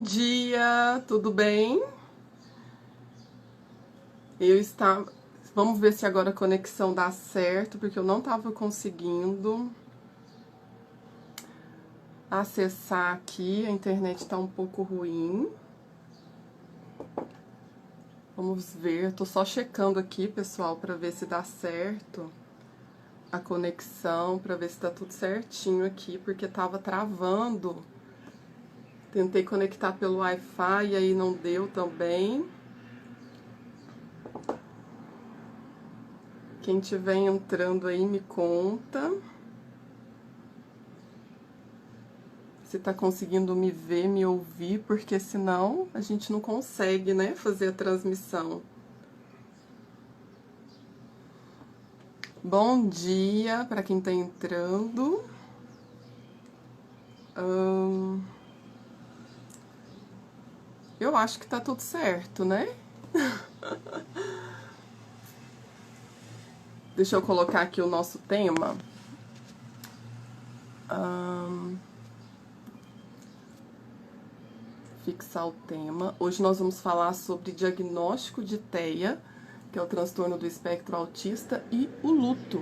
Dia, tudo bem? Vamos ver se agora a conexão dá certo, porque eu não estava conseguindo acessar aqui, a internet está um pouco ruim. Vamos ver, eu tô só checando aqui, pessoal, para ver se dá certo a conexão, para ver se tá tudo certinho aqui, porque tava travando. Tentei conectar pelo Wi-Fi e aí não deu também. Quem tiver entrando aí me conta se tá conseguindo me ver, me ouvir, porque senão a gente não consegue, né, fazer a transmissão. Bom dia para quem tá entrando. Eu acho que tá tudo certo, né? Deixa eu colocar aqui o nosso tema. Fixar o tema. Hoje nós vamos falar sobre diagnóstico de TEA, que é o transtorno do espectro autista, e o luto.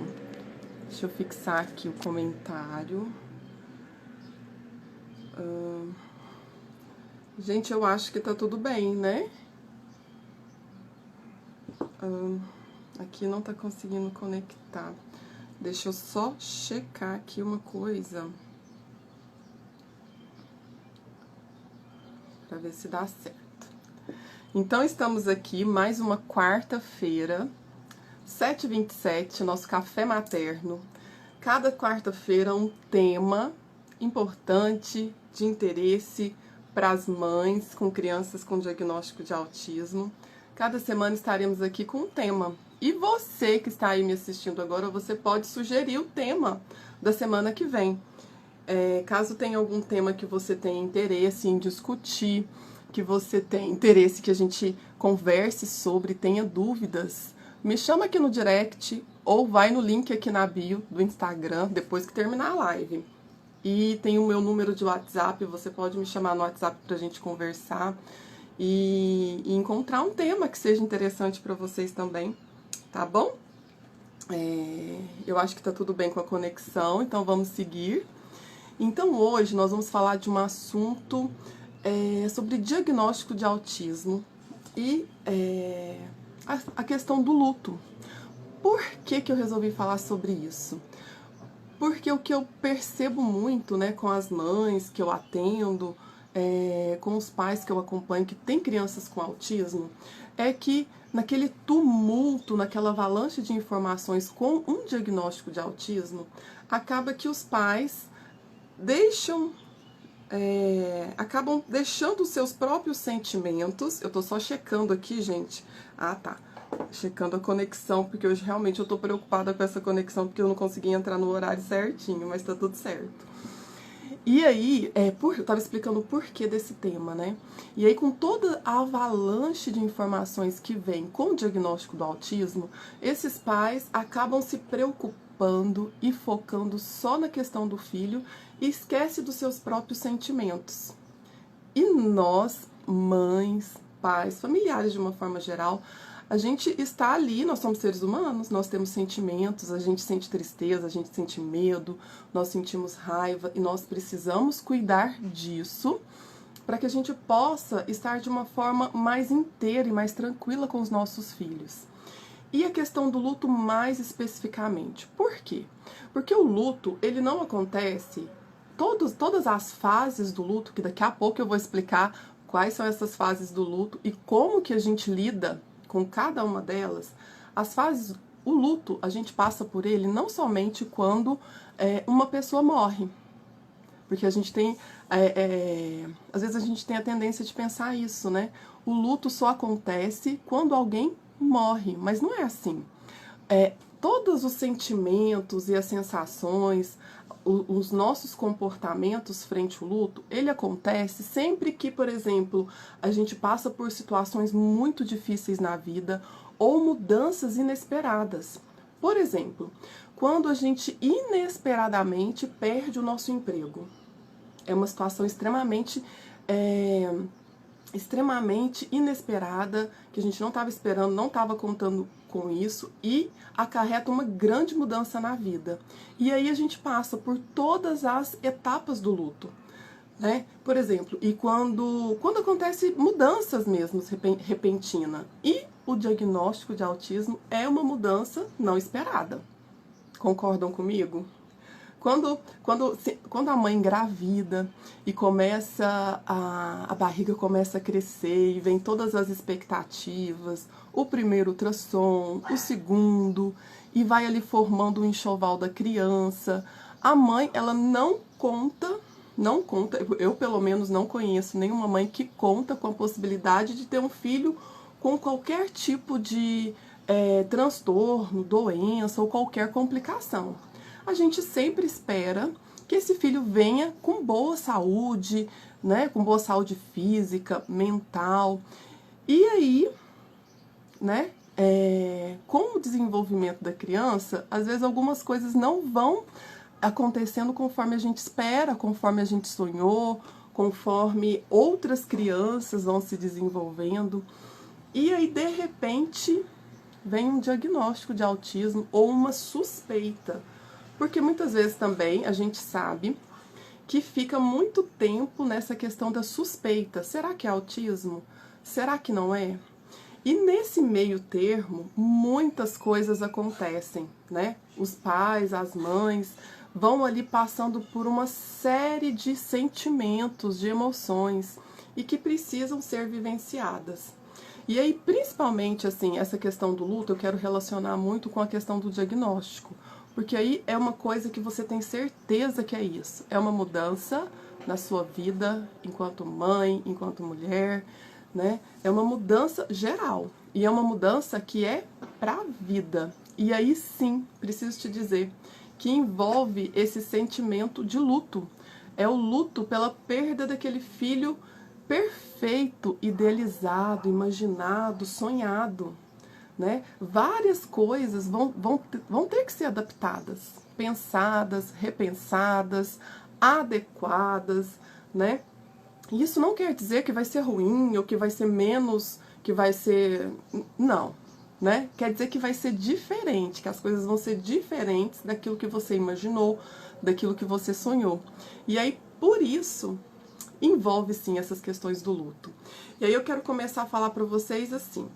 Deixa eu fixar aqui o comentário. Gente, eu acho que tá tudo bem, né? Aqui não tá conseguindo conectar. Deixa eu só checar aqui uma coisa. Pra ver se dá certo. Então, estamos aqui mais uma quarta-feira, 7h27, nosso café materno. Cada quarta-feira um tema importante, de interesse para as mães com crianças com diagnóstico de autismo. Cada semana estaremos aqui com um tema. E você que está aí me assistindo agora, você pode sugerir o tema da semana que vem. Caso tenha algum tema que você tenha interesse em discutir, que você tenha interesse que a gente converse sobre, tenha dúvidas, me chama aqui no direct ou vai no link aqui na bio do Instagram depois que terminar a live. E tem o meu número de WhatsApp, você pode me chamar no WhatsApp pra gente conversar e encontrar um tema que seja interessante para vocês também, tá bom? Eu acho que tá tudo bem com a conexão, então vamos seguir. Então hoje nós vamos falar de um assunto sobre diagnóstico de autismo e a questão do luto. Por que eu resolvi falar sobre isso? Porque o que eu percebo muito, né, com as mães que eu atendo, com os pais que eu acompanho que têm crianças com autismo, é que naquele tumulto, naquela avalanche de informações com um diagnóstico de autismo, acaba que os pais acabam deixando os seus próprios sentimentos. Eu tô só checando aqui, gente. Ah, tá. Checando a conexão, porque hoje realmente eu tô preocupada com essa conexão, porque eu não consegui entrar no horário certinho, mas tá tudo certo. E aí, eu tava explicando o porquê desse tema, né? E aí, com toda a avalanche de informações que vem com o diagnóstico do autismo, esses pais acabam se preocupando e focando só na questão do filho e esquece dos seus próprios sentimentos. E nós, mães, pais, familiares de uma forma geral, a gente está ali, nós somos seres humanos, nós temos sentimentos, a gente sente tristeza, a gente sente medo, nós sentimos raiva e nós precisamos cuidar disso para que a gente possa estar de uma forma mais inteira e mais tranquila com os nossos filhos. E a questão do luto mais especificamente. Por quê? Porque o luto, ele não acontece, todas as fases do luto, que daqui a pouco eu vou explicar quais são essas fases do luto e como que a gente lida com cada uma delas. As fases, o luto, a gente passa por ele não somente quando uma pessoa morre. Porque a gente tem, às vezes a gente tem a tendência de pensar isso, né? O luto só acontece quando alguém morre, mas não é assim. Todos os sentimentos e as sensações, os nossos comportamentos frente ao luto, ele acontece sempre que, por exemplo, a gente passa por situações muito difíceis na vida ou mudanças inesperadas. Por exemplo, quando a gente inesperadamente perde o nosso emprego. É uma situação extremamente extremamente inesperada, que a gente não estava esperando, não estava contando com isso, e acarreta uma grande mudança na vida. E aí a gente passa por todas as etapas do luto, né? Por exemplo, e quando acontece mudanças mesmo, repentina. E o diagnóstico de autismo é uma mudança não esperada. Concordam comigo? Quando a mãe engravida e começa a barriga começa a crescer e vem todas as expectativas, o primeiro ultrassom, o segundo, e vai ali formando o enxoval da criança, a mãe, ela não conta, eu pelo menos não conheço nenhuma mãe que conta com a possibilidade de ter um filho com qualquer tipo de transtorno, doença ou qualquer complicação. A gente sempre espera que esse filho venha com boa saúde, né, com boa saúde física, mental. E aí, né, com o desenvolvimento da criança, às vezes algumas coisas não vão acontecendo conforme a gente espera, conforme a gente sonhou, conforme outras crianças vão se desenvolvendo. E aí, de repente, vem um diagnóstico de autismo ou uma suspeita. Porque muitas vezes também a gente sabe que fica muito tempo nessa questão da suspeita. Será que é autismo? Será que não é? E nesse meio termo, muitas coisas acontecem, né? Os pais, as mães vão ali passando por uma série de sentimentos, de emoções e que precisam ser vivenciadas. E aí, principalmente, assim, essa questão do luto, eu quero relacionar muito com a questão do diagnóstico. Porque aí é uma coisa que você tem certeza que é isso. É uma mudança na sua vida enquanto mãe, enquanto mulher, né? É uma mudança geral. E é uma mudança que é pra vida. E aí sim, preciso te dizer, que envolve esse sentimento de luto. É o luto pela perda daquele filho perfeito, idealizado, imaginado, sonhado. Né? Várias coisas vão ter que ser adaptadas, pensadas, repensadas, adequadas, né? E isso não quer dizer que vai ser ruim ou que vai ser menos, que vai ser... Não, né? Quer dizer que vai ser diferente, que as coisas vão ser diferentes daquilo que você imaginou, daquilo que você sonhou. E aí, por isso, envolve sim essas questões do luto. E aí eu quero começar a falar para vocês assim.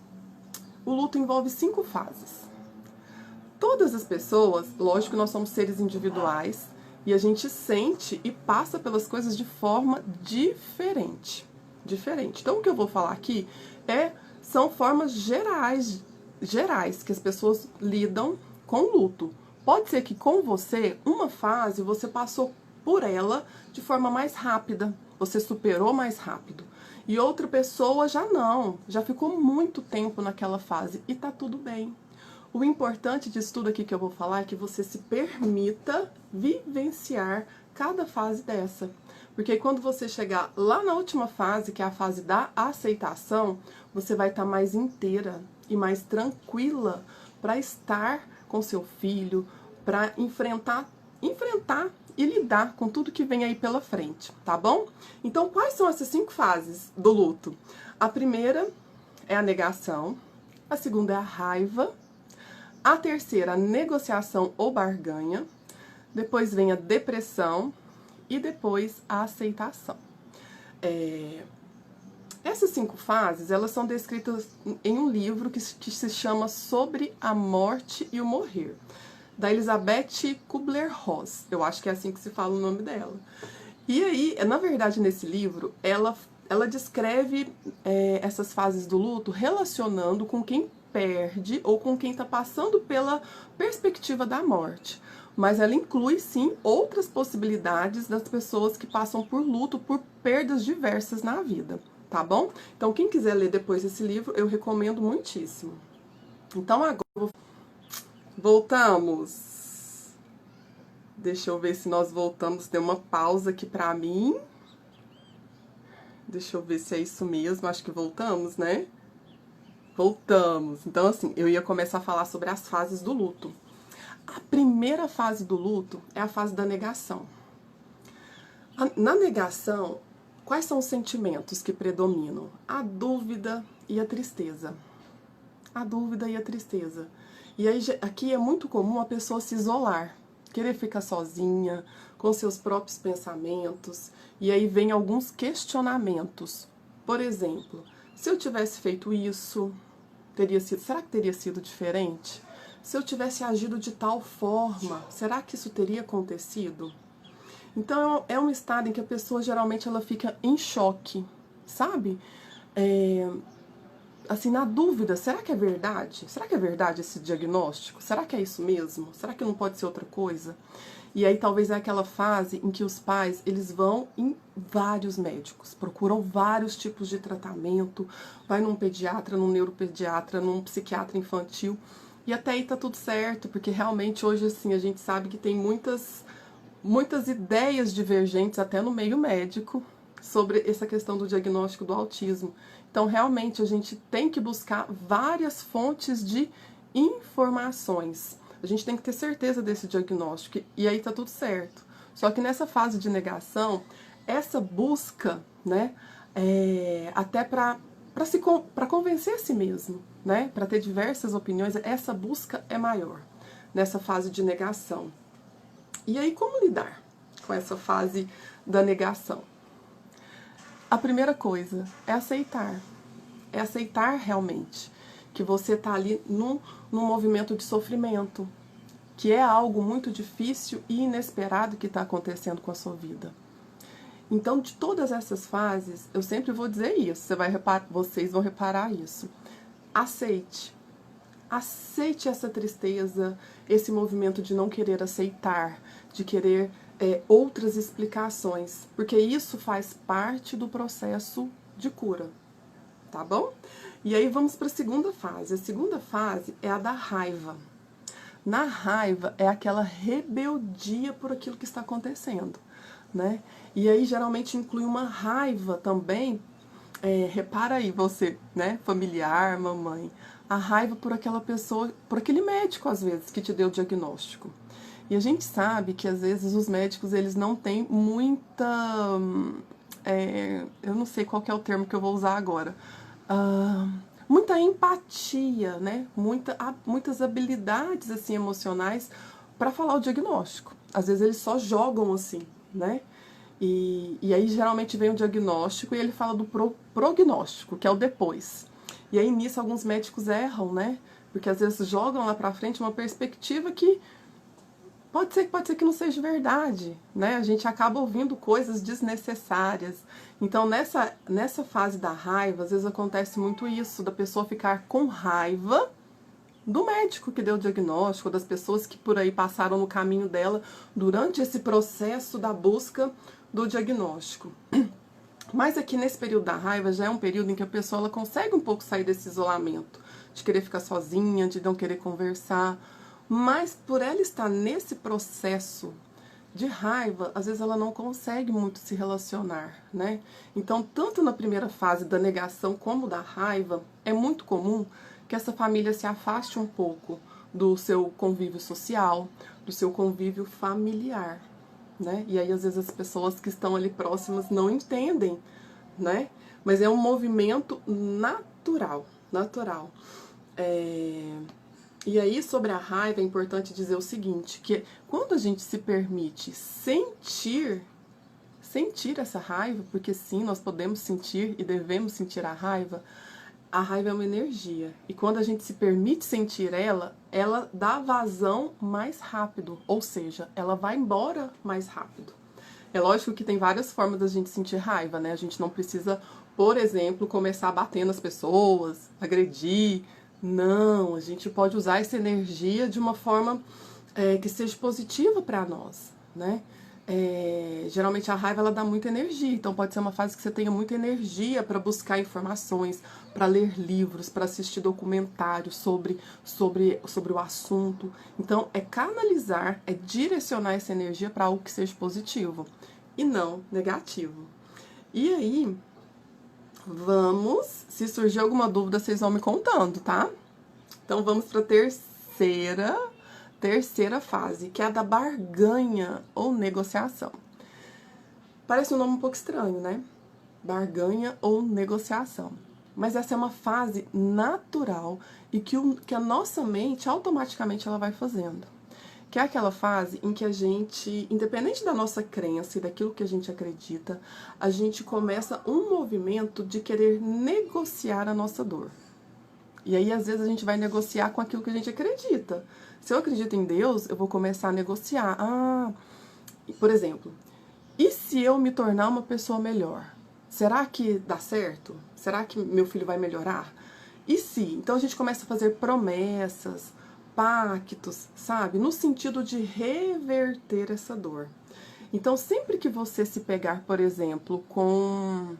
O luto envolve 5 fases. Todas as pessoas, lógico que nós somos seres individuais, e a gente sente e passa pelas coisas de forma diferente. Então, o que eu vou falar aqui são formas gerais que as pessoas lidam com o luto. Pode ser que com você, uma fase, você passou por ela de forma mais rápida, você superou mais rápido. E outra pessoa já não, já ficou muito tempo naquela fase e tá tudo bem. O importante disso tudo aqui que eu vou falar é que você se permita vivenciar cada fase dessa. Porque quando você chegar lá na última fase, que é a fase da aceitação, você vai estar mais inteira e mais tranquila para estar com seu filho, para enfrentar e lidar com tudo que vem aí pela frente, tá bom? Então, quais são essas 5 fases do luto? A primeira é a negação, a segunda é a raiva, a terceira, a negociação ou barganha, depois vem a depressão e depois a aceitação. Essas 5 fases, elas são descritas em um livro que se chama Sobre a Morte e o Morrer, da Elizabeth Kubler-Ross. Eu acho que é assim que se fala o nome dela. E aí, na verdade, nesse livro, ela descreve essas fases do luto relacionando com quem perde ou com quem está passando pela perspectiva da morte. Mas ela inclui, sim, outras possibilidades das pessoas que passam por luto, por perdas diversas na vida, tá bom? Então, quem quiser ler depois esse livro, eu recomendo muitíssimo. Então, agora voltamos. Deixa eu ver se nós voltamos. Tem uma pausa aqui pra mim. Deixa eu ver se é isso mesmo. Acho que voltamos, né? Voltamos. Então, assim, eu ia começar a falar sobre as fases do luto. A primeira fase do luto é a fase da negação. Na negação, Quais são os sentimentos que predominam? A dúvida e a tristeza. A dúvida e a tristeza. E aí, aqui é muito comum a pessoa se isolar, querer ficar sozinha, com seus próprios pensamentos, e aí vem alguns questionamentos. Por exemplo, se eu tivesse feito isso, será que teria sido diferente? Se eu tivesse agido de tal forma, será que isso teria acontecido? Então é um estado em que a pessoa geralmente ela fica em choque, sabe? Assim, na dúvida, será que é verdade? Será que é verdade esse diagnóstico? Será que é isso mesmo? Será que não pode ser outra coisa? E aí talvez é aquela fase em que os pais, eles vão em vários médicos, procuram vários tipos de tratamento, vai num pediatra, num neuropediatra, num psiquiatra infantil, e até aí tá tudo certo, porque realmente hoje, assim, a gente sabe que tem muitas ideias divergentes até no meio médico sobre essa questão do diagnóstico do autismo. Então, realmente, a gente tem que buscar várias fontes de informações. A gente tem que ter certeza desse diagnóstico e aí tá tudo certo. Só que nessa fase de negação, essa busca, né, até para convencer a si mesmo, né, para ter diversas opiniões, essa busca é maior nessa fase de negação. E aí, como lidar com essa fase da negação? A primeira coisa é aceitar. É aceitar realmente que você está ali num movimento de sofrimento, que é algo muito difícil e inesperado que está acontecendo com a sua vida. Então, de todas essas fases, eu sempre vou dizer isso, vocês vão reparar isso. Aceite. Aceite essa tristeza, esse movimento de não querer aceitar, de querer outras explicações, porque isso faz parte do processo de cura, tá bom? E aí vamos para a segunda fase. A segunda fase é a da raiva. Na raiva é aquela rebeldia por aquilo que está acontecendo, né? E aí geralmente inclui uma raiva também, repara aí você, né, familiar, mamãe, a raiva por aquela pessoa, por aquele médico às vezes que te deu o diagnóstico. E a gente sabe que às vezes os médicos eles não têm muita, eu não sei qual que é o termo que eu vou usar agora, muita empatia, né? Muitas habilidades assim emocionais para falar o diagnóstico. Às vezes eles só jogam assim, né? E aí geralmente vem o diagnóstico e ele fala do prognóstico, que é o depois. E aí nisso alguns médicos erram, né? Porque às vezes jogam lá pra frente uma perspectiva que pode ser que não seja verdade, né? A gente acaba ouvindo coisas desnecessárias. Então, nessa fase da raiva, às vezes acontece muito isso, da pessoa ficar com raiva do médico que deu o diagnóstico, das pessoas que por aí passaram no caminho dela durante esse processo da busca do diagnóstico. Mas aqui nesse período da raiva já é um período em que a pessoa ela consegue um pouco sair desse isolamento, de querer ficar sozinha, de não querer conversar. Mas por ela estar nesse processo de raiva, às vezes ela não consegue muito se relacionar, né? Então, tanto na primeira fase da negação como da raiva, é muito comum que essa família se afaste um pouco do seu convívio social, do seu convívio familiar, né? E aí, às vezes, as pessoas que estão ali próximas não entendem, né? Mas é um movimento natural. E aí, sobre a raiva, é importante dizer o seguinte, que quando a gente se permite sentir essa raiva, porque sim, nós podemos sentir e devemos sentir a raiva é uma energia. E quando a gente se permite sentir ela dá vazão mais rápido, ou seja, ela vai embora mais rápido. É lógico que tem várias formas da gente sentir raiva, né? A gente não precisa, por exemplo, começar a bater nas pessoas, agredir. Não, a gente pode usar essa energia de uma forma que seja positiva para nós, né? Geralmente a raiva ela dá muita energia, então pode ser uma fase que você tenha muita energia para buscar informações, para ler livros, para assistir documentários sobre o assunto. Então é canalizar, é direcionar essa energia para algo que seja positivo e não negativo. E aí, se surgir alguma dúvida, vocês vão me contando, tá? Então vamos para a terceira fase, que é a da barganha ou negociação. Parece um nome um pouco estranho, né? barganha ou negociação. Mas essa é uma fase natural e que a nossa mente automaticamente ela vai fazendo. Que é aquela fase em que a gente, independente da nossa crença e daquilo que a gente acredita, a gente começa um movimento de querer negociar a nossa dor. E aí, às vezes, a gente vai negociar com aquilo que a gente acredita. Se eu acredito em Deus, eu vou começar a negociar. Por exemplo, e se eu me tornar uma pessoa melhor? Será que dá certo? Será que meu filho vai melhorar? E se? Então a gente começa a fazer promessas, pactos, sabe? No sentido de reverter essa dor. Então, sempre que você se pegar, por exemplo, com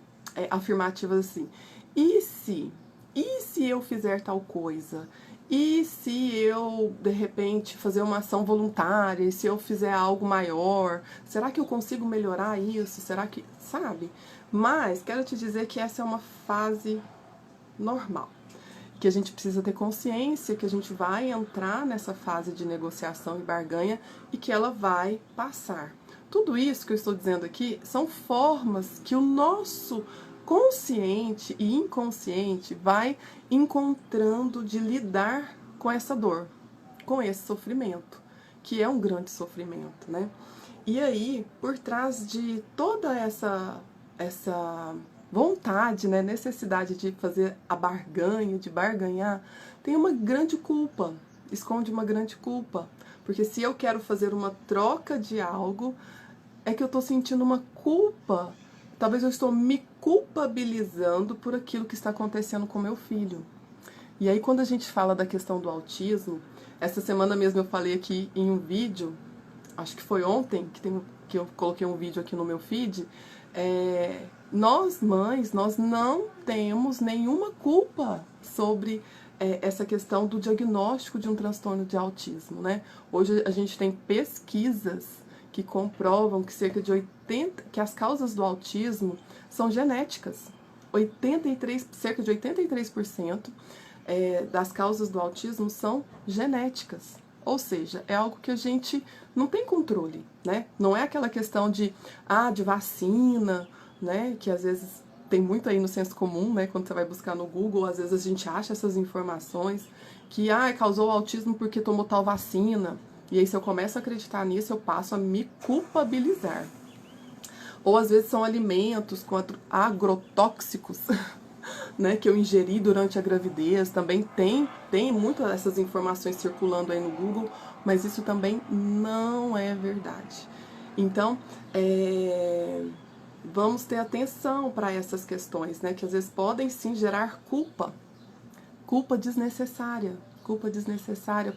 afirmativas assim, e se? E se eu fizer tal coisa? E se eu, de repente, fazer uma ação voluntária? E se eu fizer algo maior? Será que eu consigo melhorar isso? Será que... Sabe? Mas, quero te dizer que essa é uma fase normal. Que a gente precisa ter consciência que a gente vai entrar nessa fase de negociação e barganha e que ela vai passar. Tudo isso que eu estou dizendo aqui são formas que o nosso consciente e inconsciente vai encontrando de lidar com essa dor, com esse sofrimento, que é um grande sofrimento, né? E aí, por trás de toda essa vontade, né, necessidade de fazer a barganha, de barganhar, tem uma grande culpa, esconde uma grande culpa. Porque se eu quero fazer uma troca de algo, é que eu estou sentindo uma culpa. Talvez eu estou me culpabilizando por aquilo que está acontecendo com meu filho. E aí, quando a gente fala da questão do autismo, essa semana mesmo eu falei aqui em um vídeo, acho que foi ontem, que eu coloquei um vídeo aqui no meu feed, nós mães, nós não temos nenhuma culpa sobre essa questão do diagnóstico de um transtorno de autismo, né? Hoje a gente tem pesquisas que comprovam que que as causas do autismo são genéticas. Cerca de 83% das causas do autismo são genéticas. Ou seja, é algo que a gente não tem controle, né? Não é aquela questão de vacina, né? Que às vezes tem muito aí no senso comum, né? Quando você vai buscar no Google, às vezes a gente acha essas informações que causou autismo porque tomou tal vacina. E aí, se eu começo a acreditar nisso, eu passo a me culpabilizar. Ou às vezes são alimentos com agrotóxicos, né, que eu ingeri durante a gravidez. Também tem muitas dessas informações circulando aí no Google, mas isso também não é verdade. Então, vamos ter atenção para essas questões, né, que às vezes podem sim gerar culpa desnecessária,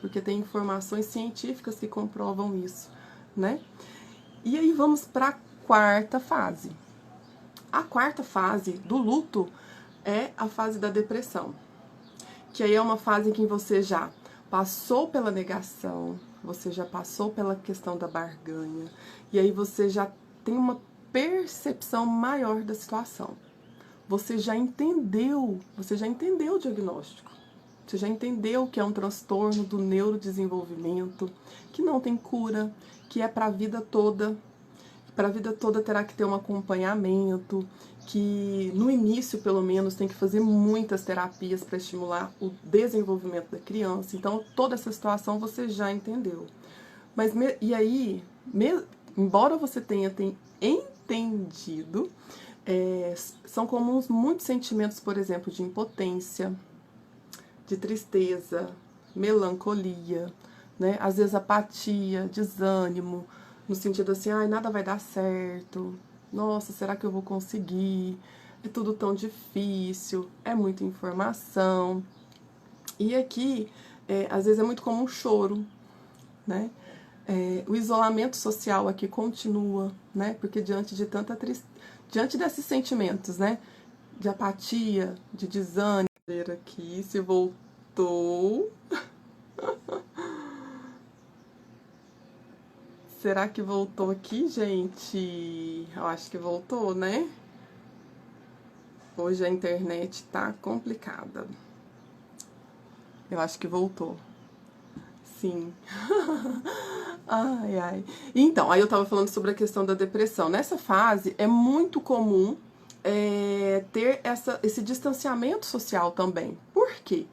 porque tem informações científicas que comprovam isso, né? E aí vamos para a quarta fase. A quarta fase do luto é a fase da depressão, que aí é uma fase em que você já passou pela negação, você já passou pela questão da barganha, e aí você já tem uma percepção maior da situação. Você já entendeu o diagnóstico. Você já entendeu que é um transtorno do neurodesenvolvimento, que não tem cura, que é para a vida toda. Para a vida toda terá que ter um acompanhamento, que no início, pelo menos, tem que fazer muitas terapias para estimular o desenvolvimento da criança. Então, toda essa situação você já entendeu. Mas, e aí, embora você tenha entendido, são comuns muitos sentimentos, por exemplo, de impotência, de tristeza, melancolia, né? Às vezes apatia, desânimo, no sentido assim, nada vai dar certo, nossa, será que eu vou conseguir? É tudo tão difícil, é muita informação. E aqui, às vezes é muito comum choro, né? O isolamento social aqui continua, né? Porque diante de tanta tristeza, diante desses sentimentos, né? De apatia, de desânimo, ver aqui se voltou. Será que voltou aqui, gente? Eu acho que voltou, né? Hoje a internet tá complicada. Eu acho que voltou. Sim. Ai. Então, aí eu tava falando sobre a questão da depressão. Nessa fase é muito comum ter esse distanciamento social também. Por quê?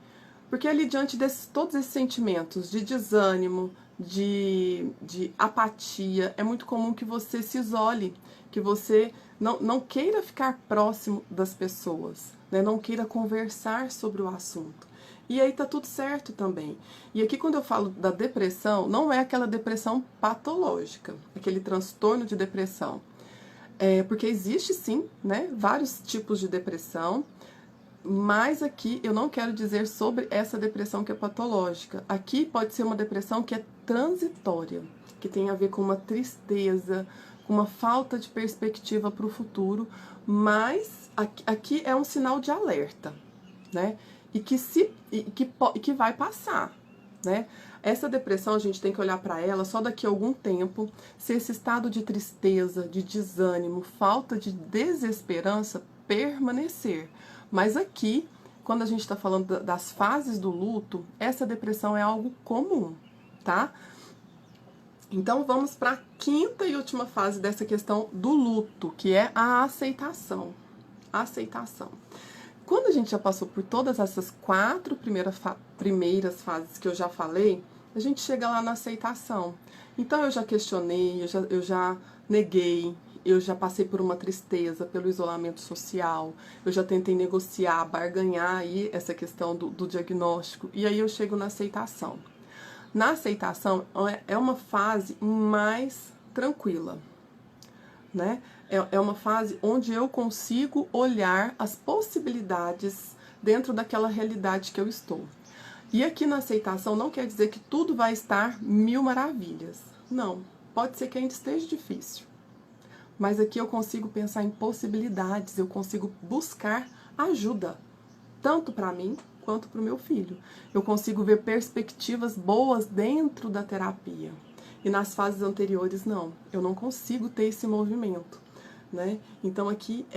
Porque ali diante de todos esses sentimentos de desânimo, de apatia, é muito comum que você se isole, que você não queira ficar próximo das pessoas, né? Não queira conversar sobre o assunto. E aí tá tudo certo também. E aqui quando eu falo da depressão, não é aquela depressão patológica, aquele transtorno de depressão. Porque existe sim, né, vários tipos de depressão, mas aqui eu não quero dizer sobre essa depressão que é patológica. Aqui pode ser uma depressão que é transitória, que tem a ver com uma tristeza, com uma falta de perspectiva para o futuro, mas aqui é um sinal de alerta, né? E que vai passar, né? Essa depressão a gente tem que olhar para ela só daqui a algum tempo, se esse estado de tristeza, de desânimo, falta de desesperança permanecer. Mas aqui, quando a gente está falando das fases do luto, essa depressão é algo comum, tá? Então vamos para a quinta e última fase dessa questão do luto, que é a aceitação. Aceitação. Quando a gente já passou por todas essas 4 primeiras fases que eu já falei, a gente chega lá na aceitação. Então eu já questionei, eu já neguei, eu já passei por uma tristeza, pelo isolamento social, eu já tentei negociar, barganhar aí essa questão do diagnóstico, e aí eu chego na aceitação. Na aceitação é uma fase mais tranquila, né? É uma fase onde eu consigo olhar as possibilidades dentro daquela realidade que eu estou. E aqui na aceitação não quer dizer que tudo vai estar mil maravilhas. Não, pode ser que ainda esteja difícil. Mas aqui eu consigo pensar em possibilidades, eu consigo buscar ajuda, tanto para mim quanto para o meu filho. Eu consigo ver perspectivas boas dentro da terapia. E nas fases anteriores, não. Eu não consigo ter esse movimento, né? Então aqui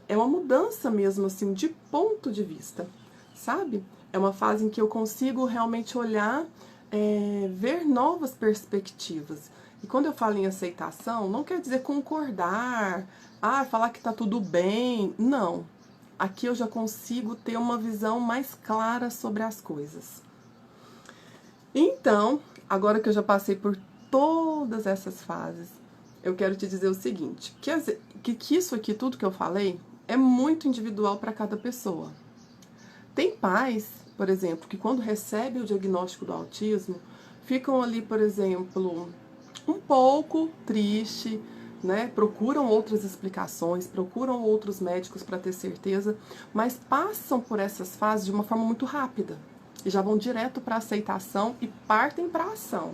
é uma mudança mesmo, assim, de ponto de vista, sabe? É uma fase em que eu consigo realmente olhar, ver novas perspectivas. E quando eu falo em aceitação, não quer dizer concordar, falar que tá tudo bem. Não. Aqui eu já consigo ter uma visão mais clara sobre as coisas. Então, agora que eu já passei por todas essas fases, eu quero te dizer o seguinte, que isso aqui, tudo que eu falei, é muito individual para cada pessoa. Tem pais, por exemplo, que quando recebem o diagnóstico do autismo, ficam ali, por exemplo, um pouco triste, né? Procuram outras explicações, procuram outros médicos para ter certeza, mas passam por essas fases de uma forma muito rápida. E já vão direto para a aceitação e partem para a ação,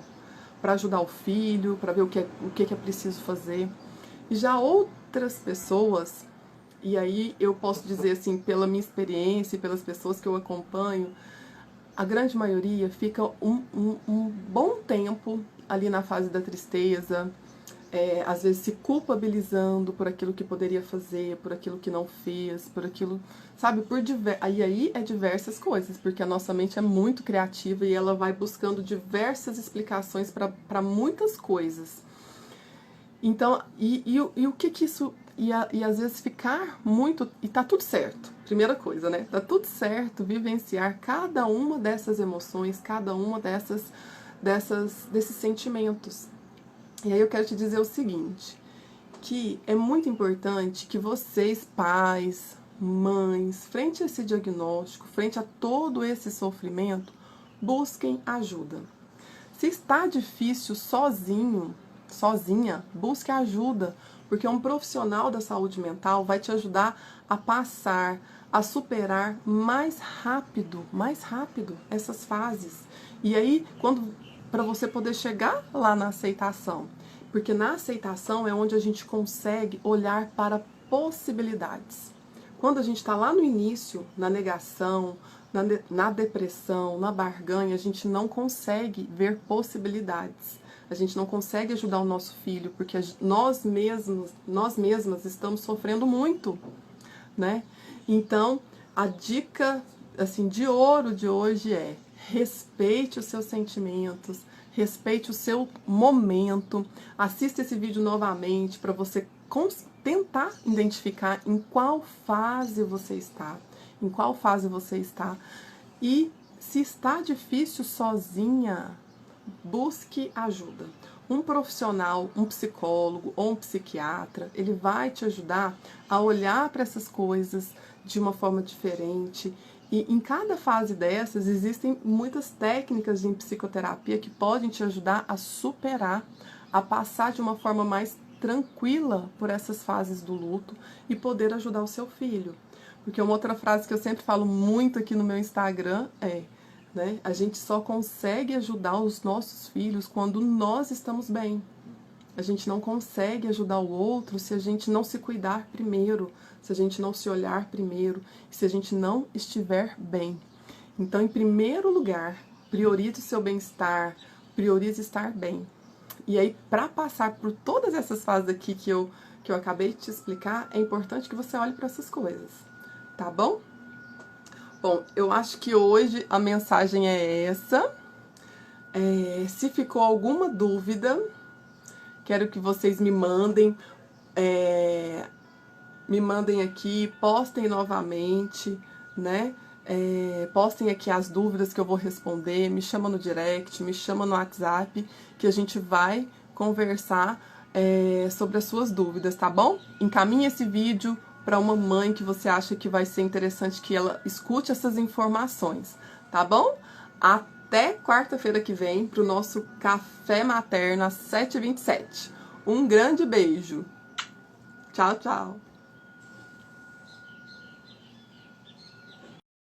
para ajudar o filho, para ver o que é preciso fazer. E já outras pessoas, e aí eu posso dizer assim, pela minha experiência e pelas pessoas que eu acompanho, a grande maioria fica um bom tempo ali na fase da tristeza, às vezes se culpabilizando por aquilo que poderia fazer, por aquilo que não fez, por aquilo, sabe, aí é diversas coisas, porque a nossa mente é muito criativa e ela vai buscando diversas explicações para muitas coisas. Então, e o que isso, e às vezes ficar muito, e tá tudo certo, primeira coisa, né, tá tudo certo vivenciar cada uma dessas emoções, cada uma desses sentimentos. E aí eu quero te dizer o seguinte, que é muito importante que vocês, pais, mães, frente a esse diagnóstico, frente a todo esse sofrimento, busquem ajuda. Se está difícil sozinho, sozinha, busque ajuda, porque um profissional da saúde mental vai te ajudar a passar, a superar mais rápido essas fases. E aí, para você poder chegar lá na aceitação. Porque na aceitação é onde a gente consegue olhar para possibilidades. Quando a gente está lá no início, na negação, na depressão, na barganha, a gente não consegue ver possibilidades. A gente não consegue ajudar o nosso filho, porque nós mesmas estamos sofrendo muito, né? Então, a dica assim, de ouro de hoje é: respeite os seus sentimentos, respeite o seu momento, assista esse vídeo novamente para você tentar identificar em qual fase você está, e se está difícil sozinha, busque ajuda. Um profissional, um psicólogo ou um psiquiatra, ele vai te ajudar a olhar para essas coisas de uma forma diferente. E em cada fase dessas, existem muitas técnicas em psicoterapia que podem te ajudar a superar, a passar de uma forma mais tranquila por essas fases do luto e poder ajudar o seu filho. Porque uma outra frase que eu sempre falo muito aqui no meu Instagram é, né, a gente só consegue ajudar os nossos filhos quando nós estamos bem. A gente não consegue ajudar o outro se a gente não se cuidar primeiro, se a gente não se olhar primeiro, se a gente não estiver bem. Então, em primeiro lugar, priorize o seu bem-estar, priorize estar bem. E aí, para passar por todas essas fases aqui que eu acabei de te explicar, é importante que você olhe para essas coisas, tá bom? Bom, eu acho que hoje a mensagem é essa. Se ficou alguma dúvida, quero que vocês me mandem aqui, postem novamente, né? Postem aqui as dúvidas que eu vou responder, me chama no direct, me chama no WhatsApp, que a gente vai conversar sobre as suas dúvidas, tá bom? Encaminhe esse vídeo para uma mãe que você acha que vai ser interessante que ela escute essas informações, tá bom? Até quarta-feira que vem para o nosso Café Materno às 7h27. Um grande beijo. Tchau, tchau.